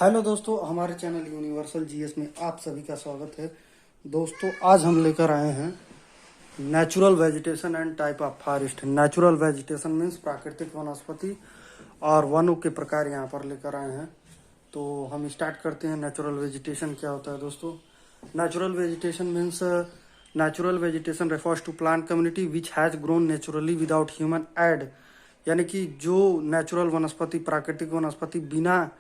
Hello दोस्तों, हमारे channel universal GS में आप सभी का स्वागत है। दोस्तों, आज हम लेकर आए हैं natural vegetation and type of forest. Natural vegetation means प्राकृतिक वनस्पति और वनों के प्रकार यहाँ पर लेकर आए हैं। तो हम स्टार्ट करते हैं। नेचुरल वेजिटेशन क्या होता है दोस्तों? Natural vegetation means natural vegetation refers to plant community which has grown naturally without human aid, यानी कि जो नेचुरल वनस्पति, प्राकृतिक वनस्पति बिना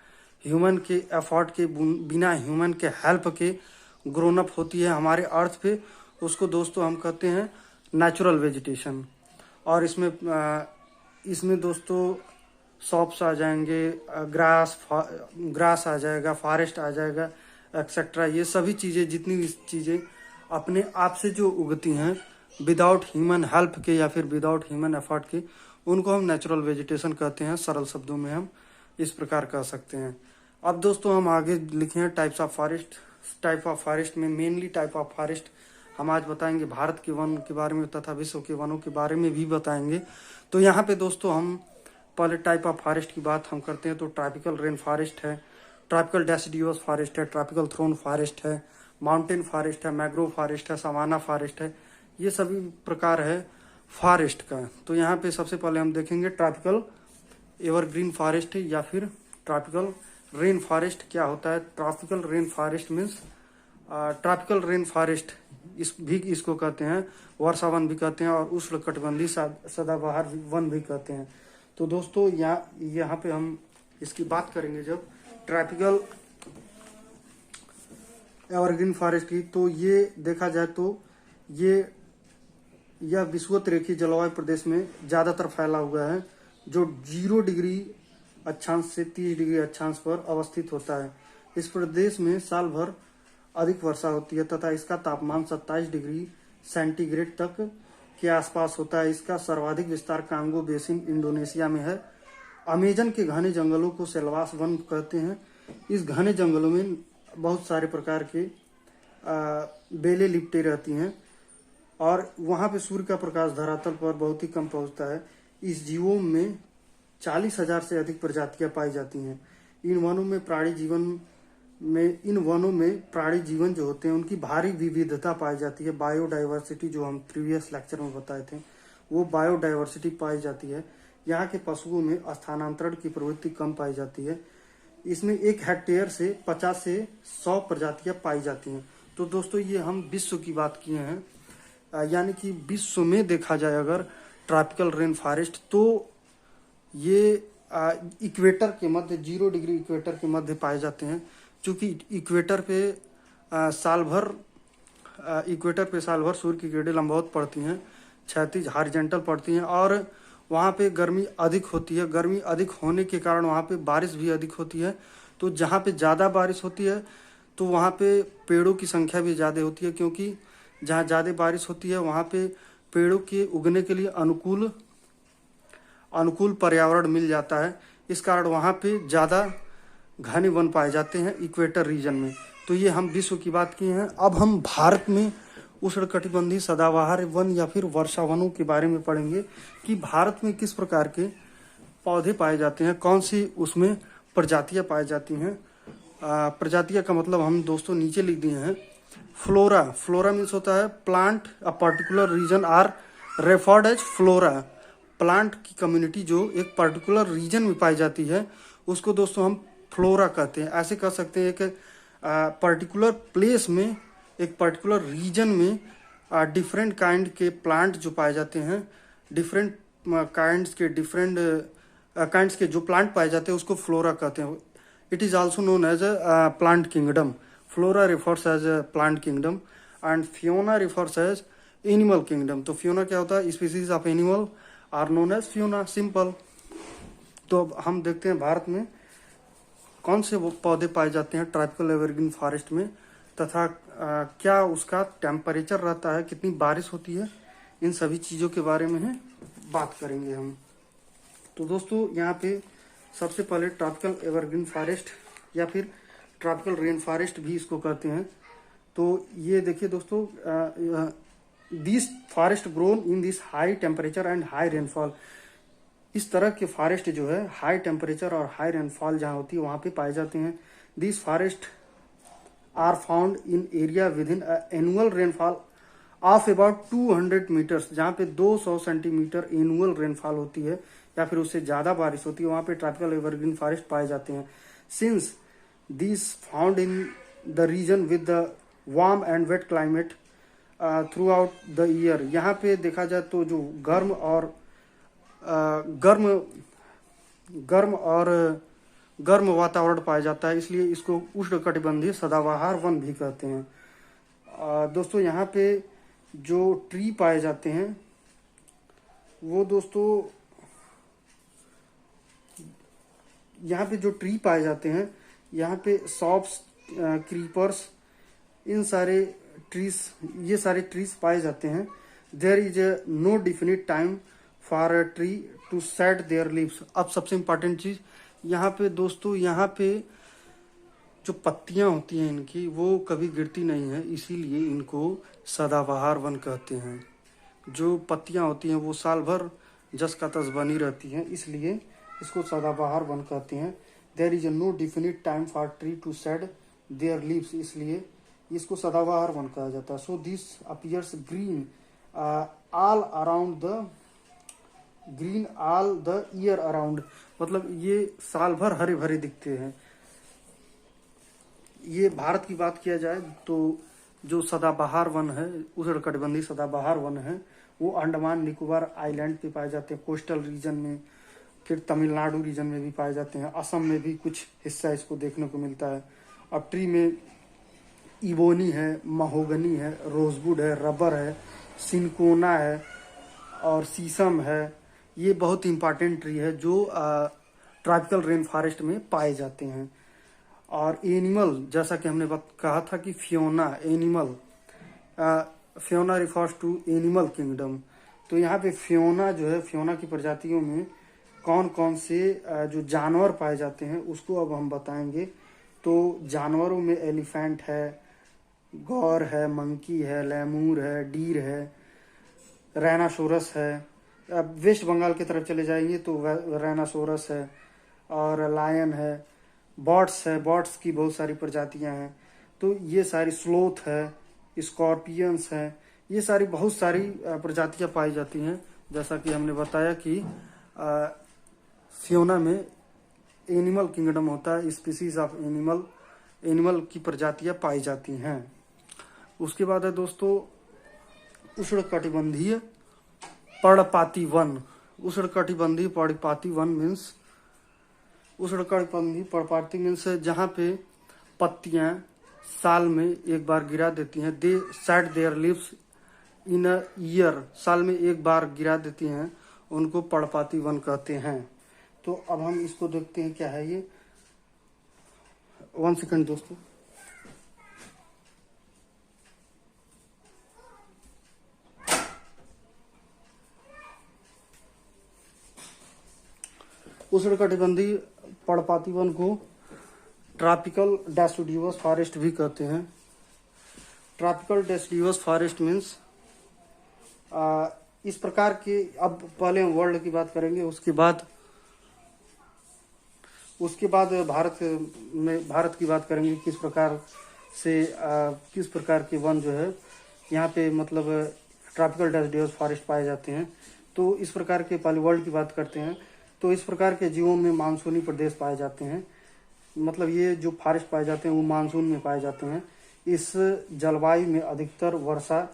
ह्यूमन के एफर्ट के, बिना ह्यूमन के हेल्प के ग्रोन अप होती है हमारे अर्थ पे, उसको दोस्तों हम कहते हैं नेचुरल वेजिटेशन। और इसमें दोस्तों शॉप्स आ जाएंगे, ग्रास आ जाएगा, फॉरेस्ट आ जाएगा, एक्सेट्रा। ये सभी चीज़ें, जितनी भी चीज़ें अपने आप से जो उगती हैं विदाउट ह्यूमन हेल्प के या फिर विदाउट ह्यूमन एफर्ट के, उनको हम नेचुरल वेजिटेशन कहते हैं। सरल शब्दों में हम इस प्रकार कह सकते हैं। अब दोस्तों हम आगे लिखे हैं types of forest. Type of forest में मेनली टाइप ऑफ फॉरेस्ट हम आज बताएंगे, भारत के वन के बारे में तथा विश्व के वनों के बारे में भी बताएंगे। तो यहाँ पे दोस्तों हम पहले टाइप ऑफ फॉरेस्ट की बात हम करते हैं। तो ट्रॉपिकल रेन फॉरेस्ट है, ट्रॉपिकल डेसिडियस फॉरेस्ट है, ट्रॉपिकल थ्रोन फॉरेस्ट है, माउंटेन फॉरेस्ट है, मैंग्रोव फॉरेस्ट है, सवाना फॉरेस्ट है। ये सभी प्रकार है फॉरेस्ट का। तो यहाँ पे सबसे पहले हम देखेंगे ट्रॉपिकल एवरग्रीन फॉरेस्ट या फिर ट्रॉपिकल रेन फॉरेस्ट क्या होता है। Tropical rain forest means tropical rain forest इसको कहते हैं, वर्षा वन भी कहते हैं और उष्णकटिबंधीय सदाबहार वन भी कहते हैं। तो दोस्तों यहाँ पे हम इसकी बात करेंगे जब ट्रॉपिकल एवरग्रीन फॉरेस्ट की, तो ये देखा जाए तो यह विषुवत रेखीय जलवायु प्रदेश में ज्यादातर फैला हुआ है, जो 0 डिग्री अक्षांश से 30 डिग्री अक्षांश पर अवस्थित होता है। इस प्रदेश में साल भर अधिक वर्षा होती है तथा इसका तापमान 27 डिग्री सेंटीग्रेड तक के आसपास होता है। इसका सर्वाधिक विस्तार कांगो बेसिन इंडोनेशिया में है। अमेजन के घने जंगलों को सेल्वास वन कहते हैं। इस घने जंगलों में बहुत सारे प्रकार के बेलें लिपटे रहती हैं और वहां पे सूर्य का प्रकाश धरातल पर बहुत ही कम पहुंचता है। इस जीवों में 40,000 से अधिक प्रजातियां पाई जाती हैं। इन वनों में प्राणी जीवन जो होते हैं उनकी भारी विविधता पाई जाती है। बायोडाइवर्सिटी, जो हम प्रीवियस लेक्चर में बताए थे, वो बायोडाइवर्सिटी पाई जाती है। यहाँ के पशुओं में स्थानांतरण की प्रवृत्ति कम पाई जाती है। इसमें 1 हेक्टेयर से 50 से 100 प्रजातियां पाई जाती हैं। तो दोस्तों ये हम विश्व की बात किए हैं, यानी कि विश्व में देखा जाए अगर ट्रॉपिकल रेन फॉरेस्ट, तो ये इक्वेटर के मध्य, 0 डिग्री इक्वेटर के मध्य पाए जाते हैं। क्योंकि इक्वेटर पे साल भर सूर्य की किरणें लंबवत पड़ती हैं, क्षैतिज हॉरिजॉन्टल पड़ती हैं और वहाँ पे गर्मी अधिक होती है। गर्मी अधिक होने के कारण वहाँ पे बारिश भी अधिक होती है। तो जहाँ पे ज़्यादा बारिश होती है तो वहाँ पे पेड़ों की संख्या भी ज़्यादा होती है, क्योंकि जहाँ ज़्यादा बारिश होती है वहाँ पे पेड़ों के उगने के लिए अनुकूल पर्यावरण मिल जाता है। इस कारण वहाँ पे ज़्यादा घने वन पाए जाते हैं इक्वेटर रीजन में। तो ये हम विश्व की बात किए हैं। अब हम भारत में उष्णकटिबंधीय सदाबहार वन या फिर वर्षा वनों के बारे में पढ़ेंगे कि भारत में किस प्रकार के पौधे पाए जाते हैं, कौन सी उसमें प्रजातियां पाई जाती हैं। प्रजातियां का मतलब हम दोस्तों नीचे लिख दिए हैं। फ्लोरा मीन्स होता है plant a particular region are referred as flora. Plant की कम्युनिटी जो एक पर्टिकुलर रीजन में पाई जाती है उसको दोस्तों हम फ्लोरा कहते हैं। ऐसे कह सकते हैं कि पर्टिकुलर प्लेस में, एक पर्टिकुलर रीजन में डिफरेंट काइंड के प्लांट जो पाए जाते हैं, डिफरेंट काइंड्स के जो प्लांट पाए जाते हैं उसको फ्लोरा कहते हैं। It is also known as a plant kingdom. Flora refers as a plant kingdom and fauna refers as animal kingdom. तो फ्योना क्या होता है? Species of animal are known as fauna, simple. तो अब हम देखते हैं भारत में कौन से वो पौधे पाए जाते हैं ट्रॉपिकल एवरग्रीन फॉरेस्ट में, तथा क्या उसका टेम्परेचर रहता है, कितनी बारिश होती है, इन सभी चीज़ों के बारे में बात करेंगे हम। तो दोस्तों यहाँ पे सबसे पहले ट्रॉपिकल एवरग्रीन फॉरेस्ट या फिर ट्रॉपिकल रेन फॉरेस्ट भी इसको कहते हैं। तो ये देखिए दोस्तों, this forest grown in this high temperature and high rainfall. इस तरह के फॉरेस्ट जो है हाई टेम्परेचर और हाई रेनफॉल जहाँ होती है वहाँ पे पाए जाते हैं। This forest are found in area within annual rainfall of about 200 metres, जहाँ पे 200 सेंटीमीटर एनुअल रेनफॉल होती है या फिर उससे ज्यादा बारिश होती है, वहां पे ट्रॉपिकल एवरग्रीन फॉरेस्ट पाए जाते हैं। Since this found in the region with the warm and wet climate throughout the year, यहाँ पे देखा जाए तो जो गर्म और गर्म वातावरण पाया जाता है, इसलिए इसको उष्णकटिबंधीय सदाबहार वन भी कहते हैं। दोस्तों यहाँ पे जो ट्री पाए जाते हैं वो दोस्तों यहाँ पे जो ट्री पाए जाते हैं, यहाँ पे सॉप्स, क्रीपर्स, इन सारे ट्रीज, ये सारे ट्रीज पाए जाते हैं। There is no definite time for a tree to set their leaves. अब सबसे इम्पोर्टेंट चीज यहाँ पे दोस्तों, यहाँ पे जो पत्तियां होती हैं इनकी वो कभी गिरती नहीं है, इसीलिए इनको सदाबहार वन कहते हैं। जो पत्तियां होती हैं वो साल भर जस का तस बनी रहती हैं, इसलिए इसको सदाबहार वन कहते हैं। There is no definite time for tree to shed their leaves, इसलिए इसको सदाबहार वन कहा जाता है। So this appears green all around the green all the year around, मतलब ये साल भर हरे भरे दिखते हैं। ये भारत की बात किया जाए तो जो सदाबहार वन है, उष्णकटिबंधीय सदाबहार वन है, वो अंडमान निकोबार आइलैंड पे पाए जाते हैं, कोस्टल रीजन में, फिर तमिलनाडु रीजन में भी पाए जाते हैं, असम में भी कुछ हिस्सा इसको देखने को मिलता है। अब ट्री में इबोनी है, महोगनी है, रोजवुड है, रबर है, सिनकोना है और शीशम है। ये बहुत इंपॉर्टेंट ट्री है जो ट्रॉपिकल रेन फॉरेस्ट में पाए जाते हैं। और एनिमल, जैसा कि हमने कहा था कि fauna animal, fauna refers to animal kingdom, तो यहाँ पे फियोना जो है, फियोना की प्रजातियों में कौन कौन से जो जानवर पाए जाते हैं उसको अब हम बताएंगे। तो जानवरों में एलिफेंट है, गौर है, मंकी है, लेमूर है, डीर है, राइनासोरस है। अब वेस्ट बंगाल की तरफ चले जाएंगे तो राइनासोरस है और लायन है, बॉट्स है, बॉट्स की बहुत सारी प्रजातियां हैं। तो ये सारी स्लोथ है, स्कॉर्पियंस है, ये सारी बहुत सारी प्रजातियां पाई जाती हैं। जैसा कि हमने बताया कि फियोना में एनिमल किंगडम होता है, स्पीसीज ऑफ एनिमल की प्रजातियां पाई जाती हैं। उसके बाद है दोस्तों उष्णकटिबंधीय पर्णपाती वन। उष्णकटिबंधीय पर्णपाती वन मीन्स, उष्णकटिबंधीय पर्णपाती मीन्स जहाँ पे पत्तियां साल में एक बार गिरा देती हैं। They shed their leaves in a year, साल में एक बार गिरा देती हैं, उनको पर्णपाती वन कहते हैं। तो अब हम इसको देखते हैं क्या है ये। 1 सेकंड दोस्तों। उष्णकटिबंधीय पर्णपाती वन को ट्रॉपिकल डेसिडुअस फॉरेस्ट भी कहते हैं। ट्रॉपिकल डेसिडुअस फॉरेस्ट मीन्स इस प्रकार के, अब पहले हम वर्ल्ड की बात करेंगे, उसके बाद भारत की बात करेंगे, किस प्रकार के वन जो है यहाँ पे मतलब ट्रॉपिकल डेसिडुअस फॉरेस्ट पाए जाते हैं। तो इस प्रकार के, पहले वर्ल्ड की बात करते हैं, तो इस प्रकार के जीवों में मानसूनी प्रदेश पाए जाते हैं। मतलब ये जो फॉरेस्ट पाए जाते हैं वो मानसून में पाए जाते हैं। इस जलवायु में अधिकतर वर्षा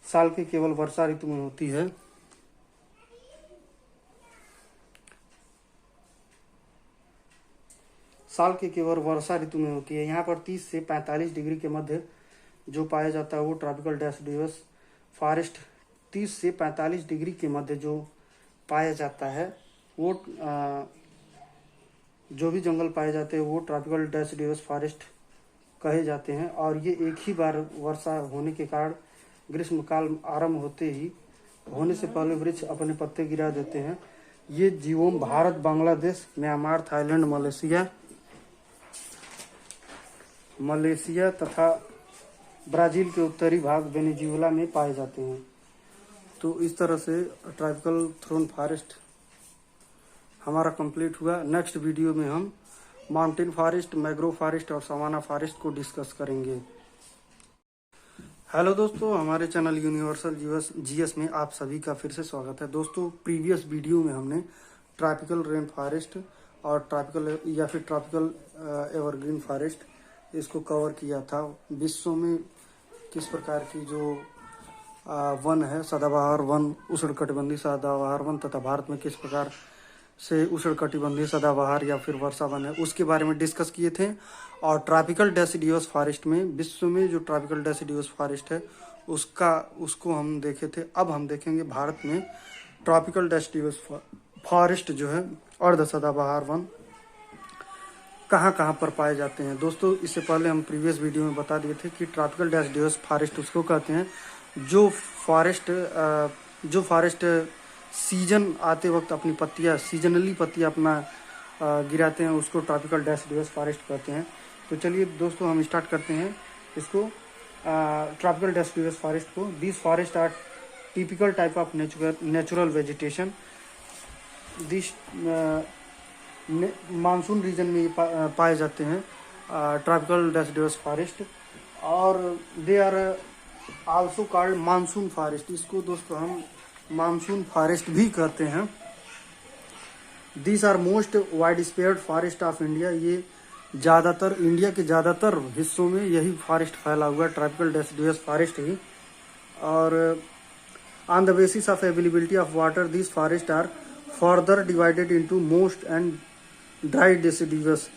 साल के केवल वर्षा ऋतु में होती है। साल के केवल वर्षा ऋतु में होती है। यहाँ पर 30 से 45 डिग्री के मध्य जो पाया जाता है वो ट्रॉपिकल डेसिडुअस फॉरेस्ट, 30 से 45 डिग्री के मध्य जो पाया जाता है वो जो भी जंगल पाए जाते हैं वो ट्रॉपिकल डेसिडुअस फॉरेस्ट कहे जाते हैं। और ये एक ही बार वर्षा होने के कारण ग्रीष्मकाल आरंभ होने से पहले वृक्ष अपने पत्ते गिरा देते हैं। ये जीवों Bharat, Bangladesh, Myanmar, Thailand, Malaysia तथा ब्राजील के उत्तरी भाग वेनेजुएला में पाए जाते हैं। तो इस तरह से ट्रॉपिकल थ्रोन फॉरेस्ट हमारा कंप्लीट हुआ। नेक्स्ट वीडियो में हम माउंटेन फॉरेस्ट, मैग्रोव फॉरेस्ट और सवाना फॉरेस्ट को डिस्कस करेंगे। हेलो दोस्तों, हमारे चैनल यूनिवर्सल जीएस में आप सभी का फिर से स्वागत है। दोस्तों, प्रीवियस वीडियो में हमने ट्रॉपिकल रेन फॉरेस्ट और ट्रॉपिकल या फिर ट्रॉपिकल एवरग्रीन फॉरेस्ट इसको कवर किया था। विश्व में किस प्रकार की जो वन है, सदाबहार वन, उष्णकटिबंधीय सदाबहार वन, तथा भारत में किस प्रकार से उष्णकटिबंधीय सदाबहार या फिर वर्षा वन है, उसके बारे में डिस्कस किए थे। और ट्रॉपिकल डेसिडियस फॉरेस्ट में, विश्व में जो ट्रॉपिकल डेसिडियस फॉरेस्ट है उसको हम देखे थे। अब हम देखेंगे भारत में ट्रॉपिकल डेसिडियस फॉरेस्ट जो है, अर्ध सदाबहार वन, कहाँ कहाँ पर पाए जाते हैं। दोस्तों, इससे पहले हम प्रीवियस वीडियो में बता दिए थे कि ट्रॉपिकल डेसिडियस फॉरेस्ट उसको कहते हैं जो फॉरेस्ट सीजन आते वक्त अपनी पत्तियां, सीजनली पत्तियां अपना गिराते हैं, उसको ट्रॉपिकल डेसिडियस फॉरेस्ट कहते हैं। तो चलिए दोस्तों, हम स्टार्ट करते हैं इसको, ट्रॉपिकल डेसिडियस फॉरेस्ट को। This forest are typical type of natural vegetation. This monsoon region में पाए जाते हैं ट्रॉपिकल डेसिडियस फॉरेस्ट, और they are also called monsoon forest. इसको दोस्तों हम मानसून फॉरेस्ट भी कहते हैं। These are most wide spread forest of India. ये ज़्यादातर इंडिया के ज़्यादातर हिस्सों में यही फॉरेस्ट फैला हुआ है, ट्रॉपिकल डेसिडियस फॉरेस्ट ही। और on the basis of availability of water, this forest are further divided into moist and dry deciduous.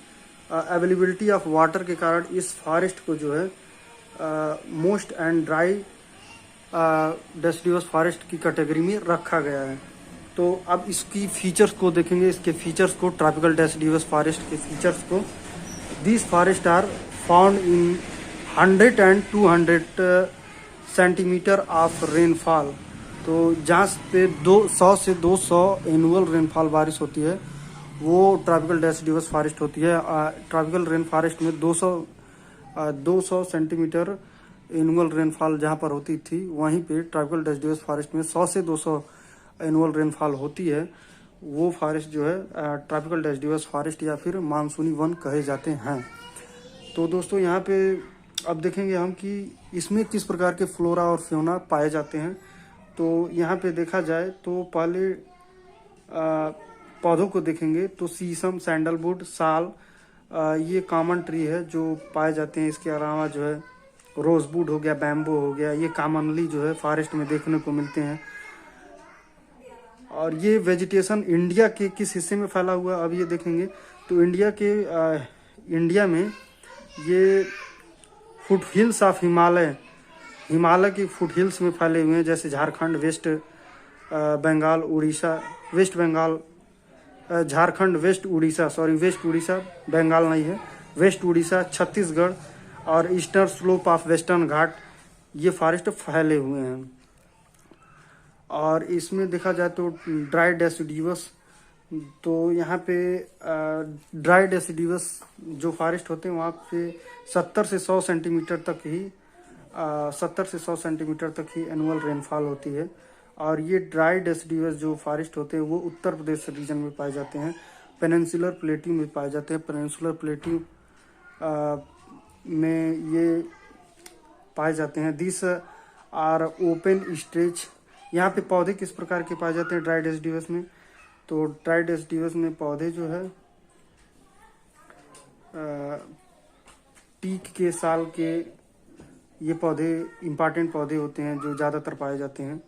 Availability of water के कारण इस फॉरेस्ट को जो है moist and dry deciduous forest की कैटेगरी में रखा गया है। तो अब इसकी फीचर्स को देखेंगे, इसके फीचर्स को, ट्रॉपिकल डेसिडियस फॉरेस्ट के फीचर्स को। This forest are found in 100 and 200 centimetre of rainfall. तो जहाँ पे 100 से 200 एनुअल रेनफॉल बारिश होती है, वो ट्रॉपिकल डेसिडियस फॉरेस्ट होती है। ट्रॉपिकल रेन फॉरेस्ट में 200 सेंटीमीटर एनुअल रेनफॉल जहाँ पर होती थी, वहीं पे ट्रॉपिकल डेसिडियस फॉरेस्ट में 100 से 200 एनुअल रेनफॉल होती है। वो फॉरेस्ट जो है ट्रॉपिकल डेसिडियस फॉरेस्ट या फिर मानसूनी वन कहे जाते हैं। तो दोस्तों, यहाँ पे अब देखेंगे हम कि इसमें किस प्रकार के फ्लोरा और फ्योना पाए जाते हैं। तो यहाँ पे देखा जाए तो पहले पौधों को देखेंगे तो शीशम, सैंडलवुड, साल, ये कॉमन ट्री है जो पाए जाते हैं। इसके अलावा जो है रोजवुड हो गया, बैम्बो हो गया, ये कॉमनली जो है फॉरेस्ट में देखने को मिलते हैं। और ये वेजिटेशन इंडिया के किस हिस्से में फैला हुआ है, अब ये देखेंगे तो इंडिया में ये फुट हिल्स ऑफ हिमालय की फुट हिल्स में फैले हुए हैं, जैसे झारखंड, वेस्ट उड़ीसा, बंगाल नहीं है, वेस्ट उड़ीसा, छत्तीसगढ़ और ईस्टर्न स्लोप ऑफ वेस्टर्न घाट, ये फॉरेस्ट फैले हुए हैं। और इसमें देखा जाए तो ड्राई डेसिडियस, तो यहाँ पे ड्राई डेसिडियस जो फॉरेस्ट होते हैं वहाँ पे 70 से 100 सेंटीमीटर तक ही एनुअल रेनफॉल होती है। और ये ड्राई डेसिडियस जो फॉरेस्ट होते हैं वो उत्तर प्रदेश रीजन में पाए जाते हैं, पेनिनसुलर प्लेट्यू में पाए जाते हैं। पेनिनसुलर प्लेट्यू में ये पाए जाते हैं। This are open stretch. यहाँ पे पौधे किस प्रकार के पाए जाते हैं ड्राई डेसिडियस में, तो ड्राई डेसिडियस में पौधे जो है टीक के, साल के, ये पौधे इम्पॉर्टेंट पौधे होते हैं जो ज़्यादातर पाए जाते हैं।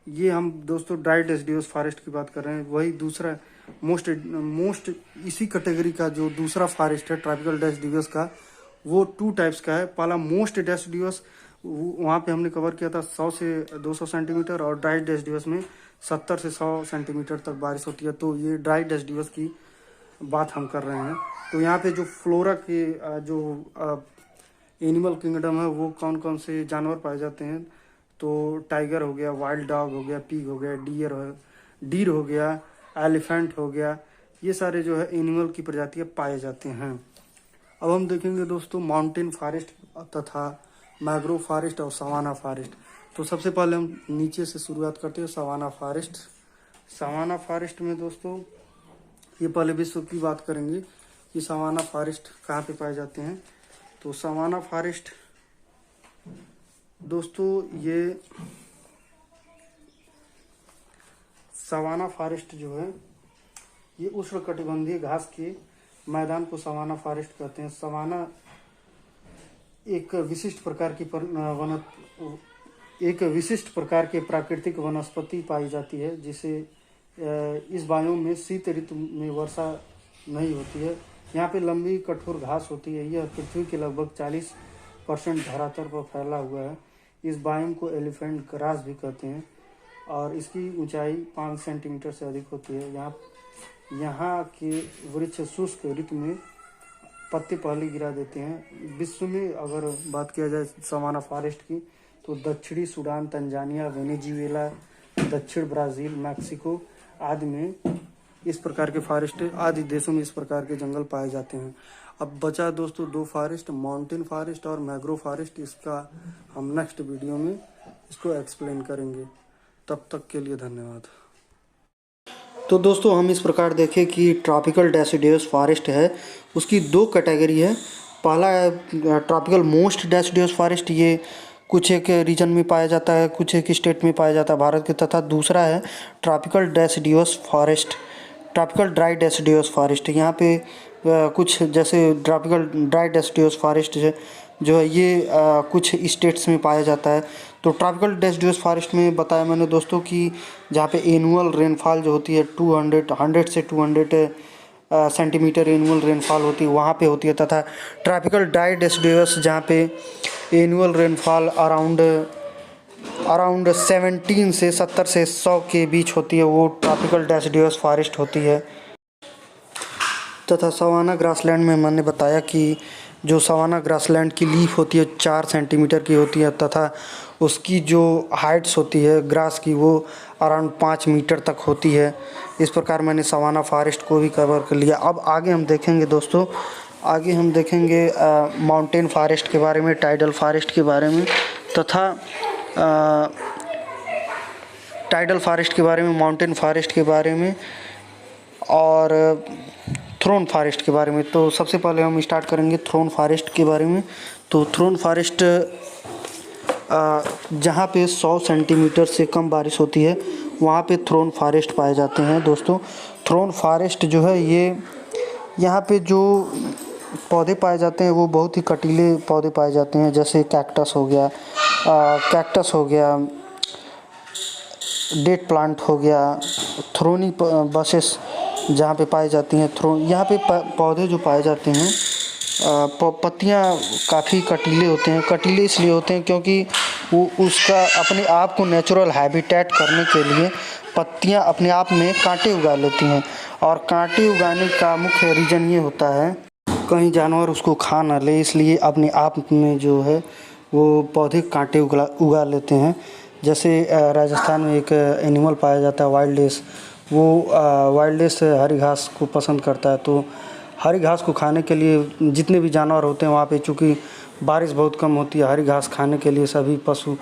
ये हम दोस्तों ड्राई डेसिडियस फॉरेस्ट की बात कर रहे हैं। वही दूसरा मोस्ट इसी कैटेगरी का जो दूसरा फॉरेस्ट है ट्रॉपिकल डेसिडियस का, वो 2 टाइप्स का है। पहला मोस्ट डेसिडियस, वहाँ पे हमने कवर किया था 100 से 200 सेंटीमीटर, और ड्राई डेसिडियस में 70 से 100 सेंटीमीटर तक बारिश होती है। तो ये ड्राई डेसिडियस की बात हम कर रहे हैं। तो यहाँ पे जो फ्लोरा के जो एनिमल किंगडम है, वो कौन कौन से जानवर पाए जाते हैं, तो टाइगर हो गया, वाइल्ड डॉग हो गया, पिग हो गया, डीर हो गया, एलिफेंट हो गया, ये सारे जो है एनिमल की प्रजातियां पाए जाते हैं। अब हम देखेंगे दोस्तों माउंटेन फॉरेस्ट तथा मैग्रोव फॉरेस्ट और सवाना फॉरेस्ट। तो सबसे पहले हम नीचे से शुरुआत करते हैं, सवाना फॉरेस्ट। सवाना फॉरेस्ट में दोस्तों ये पहले विश्व की बात करेंगे कि सवाना फॉरेस्ट कहाँ पे पाए जाते हैं। तो सवाना फॉरेस्ट दोस्तों, ये सवाना फॉरेस्ट जो है ये उष्णकटिबंधीय घास के मैदान को सवाना फॉरेस्ट कहते हैं। सवाना एक विशिष्ट प्रकार के प्राकृतिक वनस्पति पाई जाती है, जिसे इस बायोम में शीत ऋतु में वर्षा नहीं होती है। यहाँ पे लंबी कठोर घास होती है। यह पृथ्वी के लगभग 40% धरातल पर फैला हुआ है। इस बायोम को एलिफेंट ग्रास भी कहते हैं और इसकी ऊंचाई 5 सेंटीमीटर से अधिक होती है। यहाँ के वृक्ष शुष्क ऋतु में पत्ते पहले गिरा देते हैं। विश्व में अगर बात किया जाए सवाना फॉरेस्ट की, तो दक्षिणी सूडान, तंजानिया, वेनेजुएला, दक्षिण ब्राज़ील, मैक्सिको आदि में इस प्रकार के फॉरेस्ट, आदि देशों में इस प्रकार के जंगल पाए जाते हैं। अब बचा दोस्तों 2 फॉरेस्ट, माउंटेन फॉरेस्ट और मैंग्रोव फॉरेस्ट। इसका हम नेक्स्ट वीडियो में इसको एक्सप्लेन करेंगे। तब तक के लिए धन्यवाद। तो दोस्तों हम इस प्रकार देखें कि ट्रॉपिकल डेसिडियस फॉरेस्ट है, उसकी 2 कैटेगरी है। पहला है ट्रॉपिकल मोस्ट डेसिडियस फॉरेस्ट, ये कुछ एक रीजन में पाया जाता है, कुछ एक स्टेट में पाया जाता है भारत के। तथा दूसरा है tropical deciduous forest, tropical dry deciduous forest. यहाँ पे कुछ जैसे ट्रॉपिकल ड्राई डेसिडियस फॉरेस्ट जो है ये कुछ स्टेट्स में पाया जाता है। तो ट्रॉपिकल डेसिडियस फॉरेस्ट में बताया मैंने दोस्तों कि जहाँ पे एनुअल रेनफॉल जो होती है 100 से 200 सेंटीमीटर एनुअल रेनफॉल होती है, वहाँ पे होती है। तथा ट्रॉपिकल ड्राई डेसिडियस जहाँ पे एनुअल रेनफॉल अराउंड 17 से 70 से 100 के बीच होती है, वो ट्रॉपिकल डेसिडियस फॉरेस्ट होती है। तथा सवाना ग्रासलैंड में मैंने बताया कि जो सवाना ग्रासलैंड की लीफ होती है 4 सेंटीमीटर की होती है, तथा उसकी जो हाइट्स होती है ग्रास की वो अराउंड 5 मीटर तक होती है। इस प्रकार मैंने सवाना फॉरेस्ट को भी कवर कर लिया। अब आगे हम देखेंगे दोस्तों, आगे हम देखेंगे माउंटेन फॉरेस्ट के बारे में, टाइडल फॉरेस्ट के बारे में, तथा टाइडल फॉरेस्ट के बारे में, माउंटेन फॉरेस्ट के बारे में और थ्रोन फॉरेस्ट के बारे में। तो सबसे पहले हम स्टार्ट करेंगे थ्रोन फॉरेस्ट के बारे में। तो थ्रोन फॉरेस्ट जहाँ पे 100 सेंटीमीटर से कम बारिश होती है वहाँ पे थ्रोन फॉरेस्ट पाए जाते हैं दोस्तों। थ्रोन फॉरेस्ट जो है ये यहाँ पे जो पौधे पाए जाते हैं वो बहुत ही कटीले पौधे पाए जाते हैं, जैसे कैक्टस हो गया, डेट प्लांट हो गया, थ्रोनी बसेस जहाँ पे पाई जाती हैं। यहाँ पे पौधे जो पाए जाते हैं पत्तियाँ काफ़ी कटीले होते हैं। कटीले इसलिए होते हैं क्योंकि वो उसका अपने आप को नेचुरल हैबिटेट करने के लिए पत्तियाँ अपने आप में कांटे उगा लेती हैं, और कांटे उगाने का मुख्य रीज़न ये होता है कहीं जानवर उसको खा ना ले, इसलिए अपने आप में जो है वो पौधे कांटे उगा लेते हैं। जैसे राजस्थान में एक एनिमल पाया जाता है वाइल्ड डेस, वो वाइल्ड डेस हरी घास को पसंद करता है। तो हरी घास को खाने के लिए जितने भी जानवर होते हैं वहाँ पे, चूँकि बारिश बहुत कम होती है, हरी घास खाने के लिए सभी पशु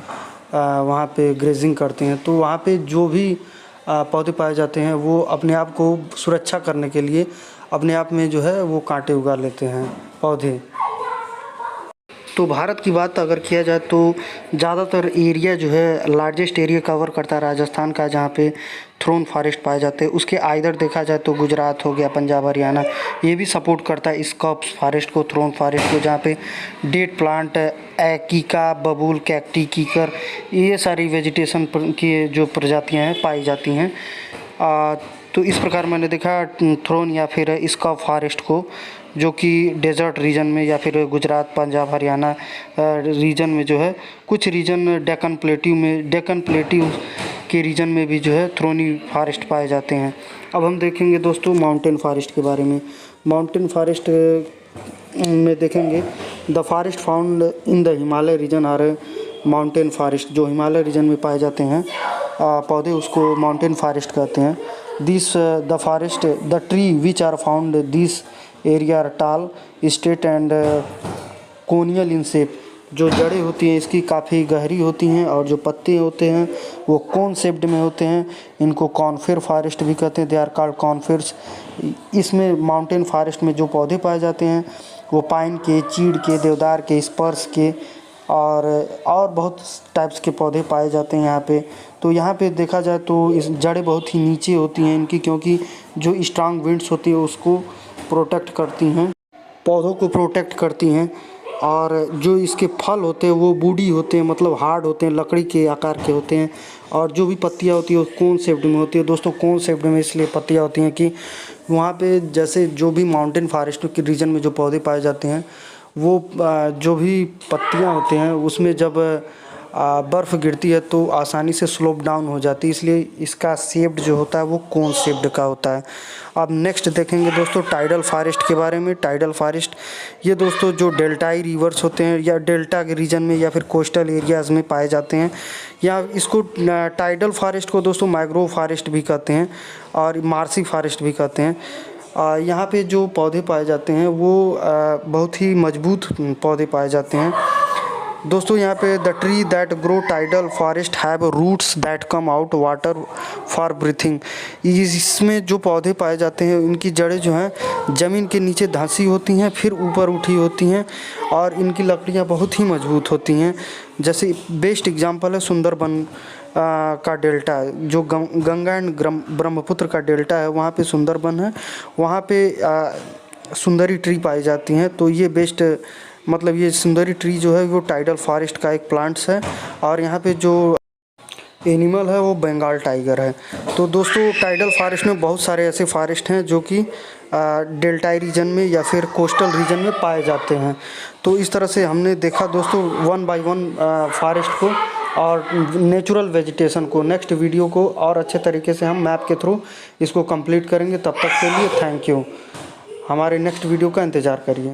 वहाँ पे ग्रेजिंग करते हैं। तो वहाँ पे जो भी पौधे पाए जाते हैं वो अपने आप को सुरक्षा करने के लिए अपने आप में जो है वो कांटे उगा लेते हैं पौधे। तो भारत की बात अगर किया जाए तो ज़्यादातर एरिया जो है लार्जेस्ट एरिया कवर करता है राजस्थान का, जहाँ पे थ्रोन फॉरेस्ट पाए जाते हैं। उसके आइदर देखा जाए तो गुजरात हो गया, पंजाब, हरियाणा, ये भी सपोर्ट करता है स्कॉप्स फॉरेस्ट को, थ्रोन फॉरेस्ट को, जहाँ पे डेट प्लांट, एकीका, बबूल, कैक्टी, कीकर, ये सारी वेजिटेशन की जो प्रजातियाँ हैं पाई जाती हैं। तो इस प्रकार मैंने देखा थ्रोन या फिर स्कॉप फॉरेस्ट को, जो कि डेजर्ट रीजन में या फिर गुजरात, पंजाब, हरियाणा रीजन में जो है, कुछ रीजन डेक्कन प्लेट्यू के रीजन में भी जो है थ्रोनी फॉरेस्ट पाए जाते हैं। अब हम देखेंगे दोस्तों माउंटेन फॉरेस्ट के बारे में। माउंटेन फॉरेस्ट में देखेंगे the forest found in the Himalaya region are mountain forest, जो हिमालय रीजन में पाए जाते हैं पौधे उसको माउंटेन फॉरेस्ट कहते हैं। This the forest the tree which are found this area are tall, straight and conical in shape. जो जड़ें होती हैं इसकी काफ़ी गहरी होती हैं और जो पत्ते होते हैं वो कोन शेप्ड में होते हैं। इनको कॉनिफर फॉरेस्ट भी कहते हैं, दे आर कॉल्ड कॉनिफर्स। इसमें माउंटेन फॉरेस्ट में जो पौधे पाए जाते हैं वो पाइन के, चीड़ के, देवदार के, स्पर्स के और बहुत टाइप्स के पौधे पाए जाते हैं यहाँ पे। तो यहाँ पे देखा जाए तो इस जड़ें बहुत ही नीचे होती हैं इनकी, क्योंकि जो स्ट्रांग विंड्स होती है उसको प्रोटेक्ट करती हैं, पौधों को प्रोटेक्ट करती हैं। और जो इसके फल होते हैं वो बूडी होते हैं, मतलब हार्ड होते हैं, लकड़ी के आकार के होते हैं। और जो भी पत्तियाँ होती है वो कोन शेप्ड में होती है। दोस्तों कोन शेप्ड में इसलिए पत्तियाँ होती हैं कि वहाँ पे जैसे जो भी माउंटेन फॉरेस्ट के रीजन में जो पौधे पाए जाते हैं वो जो भी पत्तियाँ होते हैं उसमें जब बर्फ़ गिरती है तो आसानी से स्लोप डाउन हो जाती है, इसलिए इसका शेप्ड जो होता है वो कोन शेप्ड का होता है। अब नेक्स्ट देखेंगे दोस्तों टाइडल फॉरेस्ट के बारे में। टाइडल फॉरेस्ट ये दोस्तों जो डेल्टाई रिवर्स होते हैं या डेल्टा के रीजन में या फिर कोस्टल एरियाज़ में पाए जाते हैं, या इसको टाइडल फॉरेस्ट को दोस्तों मैंग्रोव फॉरेस्ट भी कहते हैं और मार्सी फॉरेस्ट भी कहते हैं। यहाँ पे जो पौधे पाए जाते हैं वो बहुत ही मजबूत पौधे पाए जाते हैं। दोस्तों यहाँ पे the tree that grow tidal forest have roots that come out water for breathing. इसमें जो पौधे पाए जाते हैं उनकी जड़ें जो हैं ज़मीन के नीचे धंसी होती हैं, फिर ऊपर उठी होती हैं और इनकी लकड़ियाँ बहुत ही मजबूत होती हैं। जैसे बेस्ट एग्जांपल है सुंदरबन का डेल्टा, जो गंगा एंड ब्रह्मपुत्र का डेल्टा है, वहाँ पे सुंदरबन है, वहाँ पे सुंदरी ट्री पाई जाती हैं। तो ये बेस्ट मतलब ये सुंदरी ट्री जो है वो टाइडल फॉरेस्ट का एक प्लांट्स है। और यहाँ पे जो एनिमल है वो बंगाल टाइगर है। तो दोस्तों टाइडल फॉरेस्ट में बहुत सारे ऐसे फॉरेस्ट हैं जो कि डेल्टाई रीजन में या फिर कोस्टल रीजन में पाए जाते हैं। तो इस तरह से हमने देखा दोस्तों वन बाय वन फॉरेस्ट को और नेचुरल वेजिटेशन को। नेक्स्ट वीडियो को और अच्छे तरीके से हम मैप के थ्रू इसको कंप्लीट करेंगे। तब तक के लिए थैंक यू। हमारे नेक्स्ट वीडियो का इंतज़ार करिए।